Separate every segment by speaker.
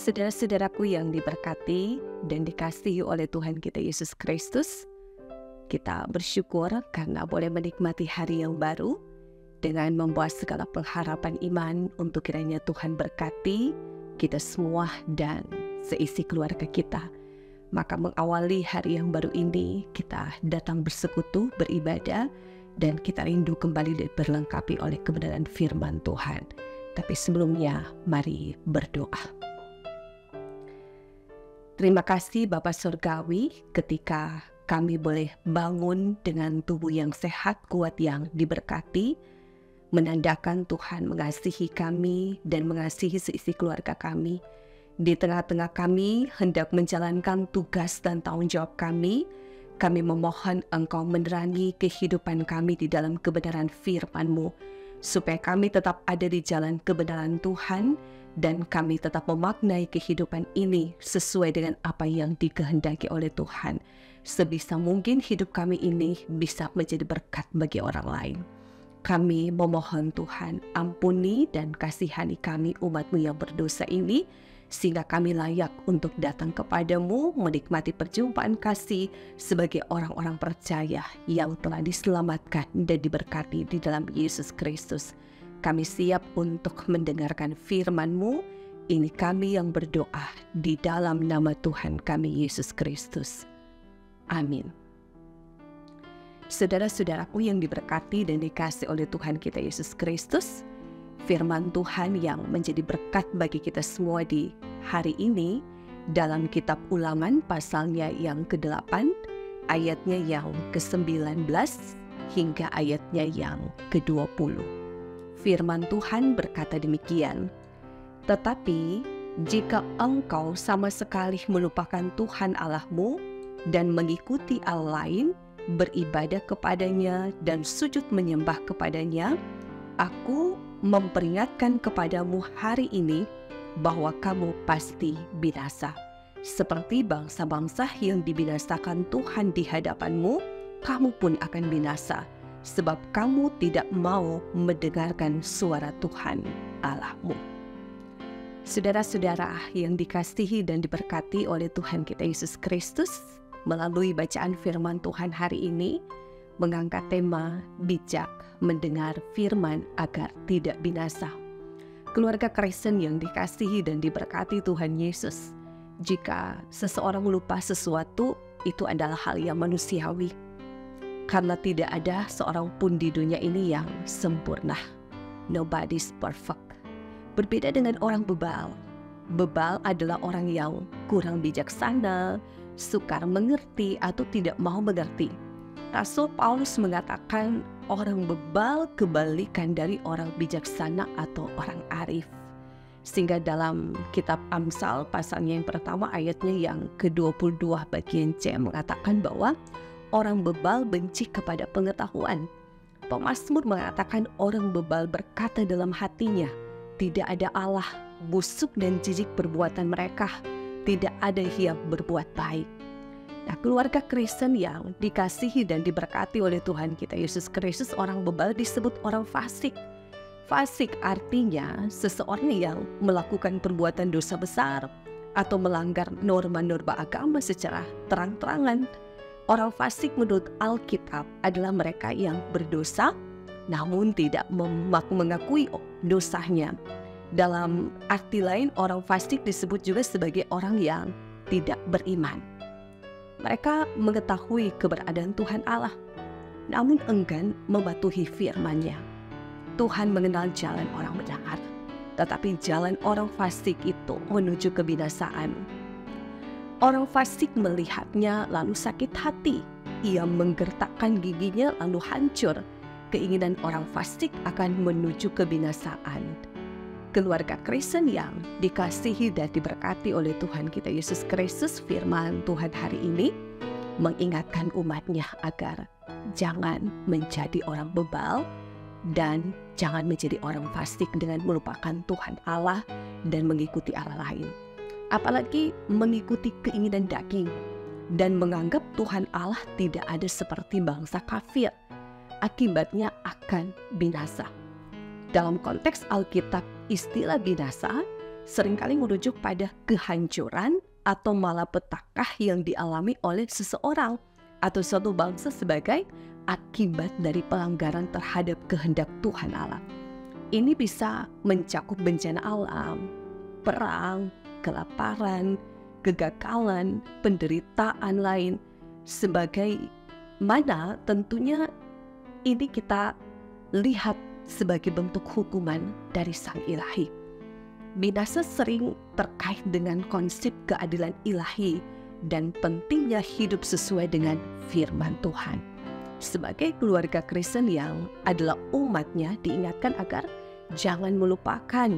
Speaker 1: Saudara-saudaraku yang diberkati dan dikasihi oleh Tuhan kita Yesus Kristus, kita bersyukur karena boleh menikmati hari yang baru dengan membawa segala pengharapan iman untuk kiranya Tuhan berkati kita semua dan seisi keluarga kita. Maka mengawali hari yang baru ini, kita datang bersekutu, beribadah, dan kita rindu kembali diperlengkapi oleh kebenaran firman Tuhan. Tapi sebelumnya, mari berdoa. Terima kasih Bapa Surgawi ketika kami boleh bangun dengan tubuh yang sehat, kuat, yang diberkati, menandakan Tuhan mengasihi kami dan mengasihi seisi keluarga kami. Di tengah-tengah kami hendak menjalankan tugas dan tanggung jawab kami memohon Engkau menerangi kehidupan kami di dalam kebenaran firman-Mu, supaya kami tetap ada di jalan kebenaran Tuhan, dan kami tetap memaknai kehidupan ini sesuai dengan apa yang dikehendaki oleh Tuhan. Sebisa mungkin hidup kami ini bisa menjadi berkat bagi orang lain. Kami memohon Tuhan, ampuni dan kasihani kami umat-Mu yang berdosa ini, sehingga kami layak untuk datang kepadamu, menikmati perjumpaan kasih sebagai orang-orang percaya yang telah diselamatkan dan diberkati di dalam Yesus Kristus. Kami siap untuk mendengarkan firman-Mu. Ini kami yang berdoa di dalam nama Tuhan kami Yesus Kristus. Amin. Saudara-saudaraku yang diberkati dan dikasihi oleh Tuhan kita Yesus Kristus, firman Tuhan yang menjadi berkat bagi kita semua di hari ini dalam kitab Ulangan pasalnya yang ke-8, ayatnya yang ke-19 hingga ayatnya yang ke-20. Firman Tuhan berkata demikian, "Tetapi jika engkau sama sekali melupakan Tuhan Allahmu dan mengikuti Allah lain, beribadah kepadanya dan sujud menyembah kepadanya, aku memperingatkan kepadamu hari ini bahwa kamu pasti binasa. Seperti bangsa-bangsa yang dibinasakan Tuhan di hadapanmu, kamu pun akan binasa, sebab kamu tidak mau mendengarkan suara Tuhan Allahmu." Saudara-saudara yang dikasihi dan diberkati oleh Tuhan kita Yesus Kristus, melalui bacaan firman Tuhan hari ini, mengangkat tema bijak mendengar firman agar tidak binasa. Keluarga Kristen yang dikasihi dan diberkati Tuhan Yesus, jika seseorang lupa sesuatu, itu adalah hal yang manusiawi. Karena tidak ada seorang pun di dunia ini yang sempurna. Nobody's perfect. Berbeda dengan orang bebal. Bebal adalah orang yang kurang bijaksana, sukar mengerti atau tidak mau mengerti. Rasul Paulus mengatakan orang bebal kebalikan dari orang bijaksana atau orang arif. Sehingga dalam kitab Amsal pasalnya yang pertama ayatnya yang ke-22 bagian C mengatakan bahwa orang bebal benci kepada pengetahuan. Pemazmur mengatakan orang bebal berkata dalam hatinya, tidak ada Allah, busuk dan jijik perbuatan mereka, tidak ada yang berbuat baik. Nah, keluarga Kristen yang dikasihi dan diberkati oleh Tuhan kita Yesus Kristus, orang bebal disebut orang fasik. Fasik artinya seseorang yang melakukan perbuatan dosa besar atau melanggar norma-norma agama secara terang-terangan. Orang fasik menurut Alkitab adalah mereka yang berdosa namun tidak mengakui dosanya. Dalam arti lain, orang fasik disebut juga sebagai orang yang tidak beriman. Mereka mengetahui keberadaan Tuhan Allah, namun enggan mematuhi firman-Nya. Tuhan mengenal jalan orang benar, tetapi jalan orang fasik itu menuju kebinasaan. Orang fasik melihatnya lalu sakit hati, ia menggertakkan giginya lalu hancur. Keinginan orang fasik akan menuju kebinasaan. Keluarga Kristen yang dikasihi dan diberkati oleh Tuhan kita Yesus Kristus, firman Tuhan hari ini mengingatkan umatnya agar jangan menjadi orang bebal dan jangan menjadi orang fasik dengan melupakan Tuhan Allah dan mengikuti Allah lain. Apalagi mengikuti keinginan daging dan menganggap Tuhan Allah tidak ada seperti bangsa kafir. Akibatnya akan binasa. Dalam konteks Alkitab, istilah binasa seringkali merujuk pada kehancuran atau malapetaka yang dialami oleh seseorang atau suatu bangsa sebagai akibat dari pelanggaran terhadap kehendak Tuhan Allah. Ini bisa mencakup bencana alam, perang, kelaparan, kegagalan, penderitaan lain, sebagai mana tentunya ini kita lihat sebagai bentuk hukuman dari Sang Ilahi. Binasa sering terkait dengan konsep keadilan ilahi dan pentingnya hidup sesuai dengan firman Tuhan. Sebagai keluarga Kristen yang adalah umatnya, diingatkan agar jangan melupakan,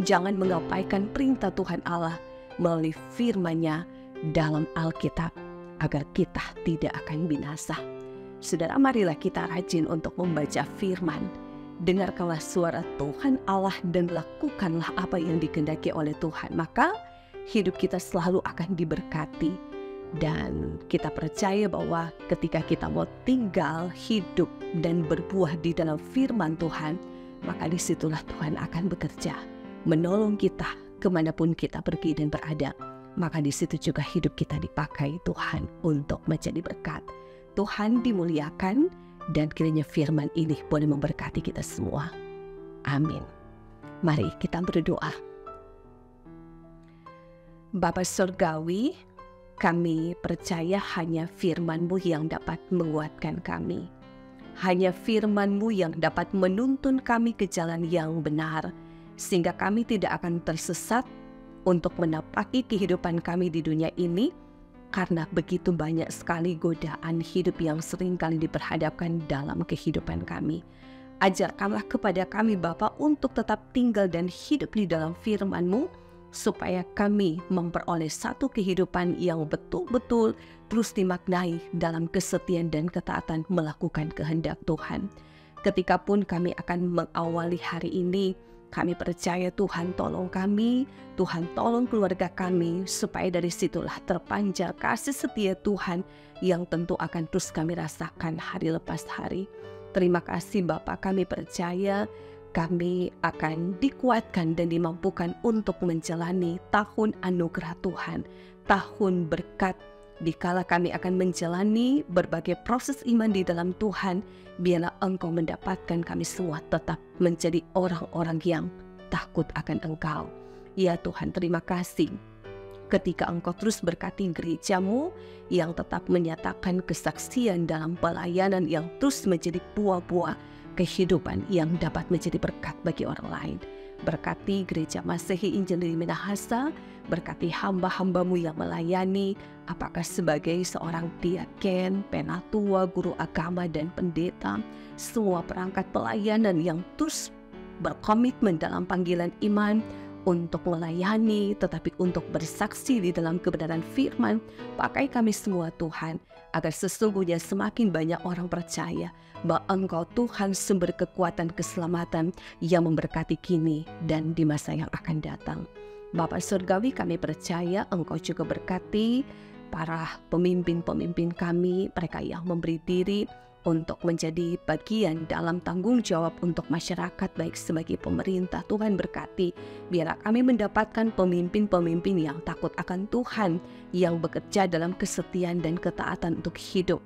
Speaker 1: jangan mengabaikan perintah Tuhan Allah melalui firman-Nya dalam Alkitab, agar kita tidak akan binasa. Saudara, marilah kita rajin untuk membaca firman. Dengarkanlah suara Tuhan Allah dan lakukanlah apa yang dikehendaki oleh Tuhan. Maka hidup kita selalu akan diberkati. Dan kita percaya bahwa ketika kita mau tinggal, hidup, dan berbuah di dalam firman Tuhan, maka disitulah Tuhan akan bekerja, menolong kita kemanapun kita pergi dan berada. Maka disitu juga hidup kita dipakai Tuhan untuk menjadi berkat. Tuhan dimuliakan, dan kiranya firman ini boleh memberkati kita semua. Amin. Mari kita berdoa. Bapa Surgawi, kami percaya hanya firman-Mu yang dapat menguatkan kami. Hanya firman-Mu yang dapat menuntun kami ke jalan yang benar, sehingga kami tidak akan tersesat untuk menapaki kehidupan kami di dunia ini, karena begitu banyak sekali godaan hidup yang seringkali diperhadapkan dalam kehidupan kami. Ajarkanlah kepada kami Bapa untuk tetap tinggal dan hidup di dalam firman-Mu, supaya kami memperoleh satu kehidupan yang betul-betul terus dimaknai dalam kesetiaan dan ketaatan melakukan kehendak Tuhan. Ketika pun kami akan mengawali hari ini, kami percaya Tuhan tolong kami, Tuhan tolong keluarga kami, supaya dari situlah terpancar kasih setia Tuhan yang tentu akan terus kami rasakan hari lepas hari. Terima kasih Bapa, kami percaya kami akan dikuatkan dan dimampukan untuk menjalani tahun anugerah Tuhan, tahun berkat. Dikala kami akan menjalani berbagai proses iman di dalam Tuhan, biarlah Engkau mendapatkan kami semua tetap menjadi orang-orang yang takut akan Engkau. Ya Tuhan, terima kasih ketika Engkau terus berkati gereja-Mu yang tetap menyatakan kesaksian dalam pelayanan yang terus menjadi buah-buah kehidupan yang dapat menjadi berkat bagi orang lain. Berkati Gereja Masehi Injil di Minahasa, berkati hamba-hamba-Mu yang melayani, apakah sebagai seorang diaken, penatua, guru agama, dan pendeta, semua perangkat pelayanan yang terus berkomitmen dalam panggilan iman untuk melayani, tetapi untuk bersaksi di dalam kebenaran firman. Pakai kami semua Tuhan, agar sesungguhnya semakin banyak orang percaya bahwa Engkau Tuhan sumber kekuatan keselamatan yang memberkati kini dan di masa yang akan datang. Bapa Surgawi, kami percaya Engkau juga berkati para pemimpin-pemimpin kami, mereka yang memberi diri untuk menjadi bagian dalam tanggung jawab untuk masyarakat, baik sebagai pemerintah. Tuhan berkati, biarlah kami mendapatkan pemimpin-pemimpin yang takut akan Tuhan, yang bekerja dalam kesetiaan dan ketaatan untuk hidup,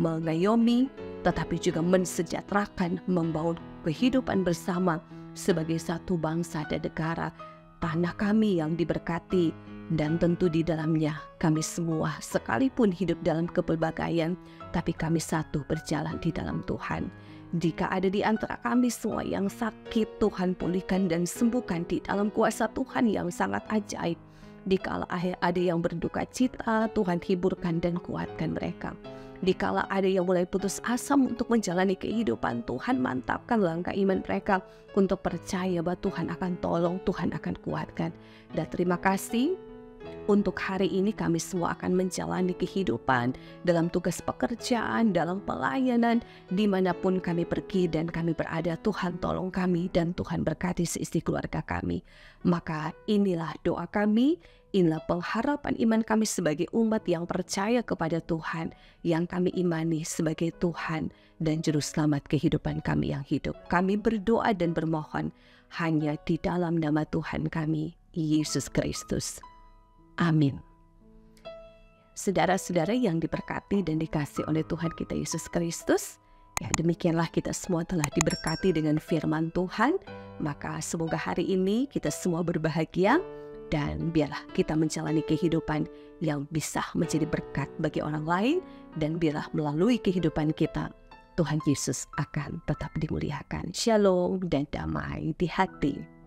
Speaker 1: mengayomi, tetapi juga mensejahterakan, membangun kehidupan bersama sebagai satu bangsa dan negara. Tanah kami yang diberkati, dan tentu di dalamnya kami semua sekalipun hidup dalam kepelbagaian, tapi kami satu berjalan di dalam Tuhan. Jika ada di antara kami semua yang sakit, Tuhan pulihkan dan sembuhkan di dalam kuasa Tuhan yang sangat ajaib. Dikala ada yang berduka cita, Tuhan hiburkan dan kuatkan mereka. Dikala ada yang mulai putus asa untuk menjalani kehidupan, Tuhan mantapkan langkah iman mereka untuk percaya bahwa Tuhan akan tolong, Tuhan akan kuatkan. Dan terima kasih untuk hari ini kami semua akan menjalani kehidupan dalam tugas pekerjaan, dalam pelayanan, dimanapun kami pergi dan kami berada. Tuhan tolong kami dan Tuhan berkati seisi keluarga kami. Maka inilah doa kami, inilah pengharapan iman kami sebagai umat yang percaya kepada Tuhan, yang kami imani sebagai Tuhan dan Juru Selamat kehidupan kami yang hidup. Kami berdoa dan bermohon hanya di dalam nama Tuhan kami, Yesus Kristus. Amin. Saudara-saudara yang diberkati dan dikasihi oleh Tuhan kita Yesus Kristus, ya demikianlah kita semua telah diberkati dengan firman Tuhan. Maka semoga hari ini kita semua berbahagia dan biarlah kita menjalani kehidupan yang bisa menjadi berkat bagi orang lain, dan biarlah melalui kehidupan kita Tuhan Yesus akan tetap dimuliakan. Shalom dan damai di hati.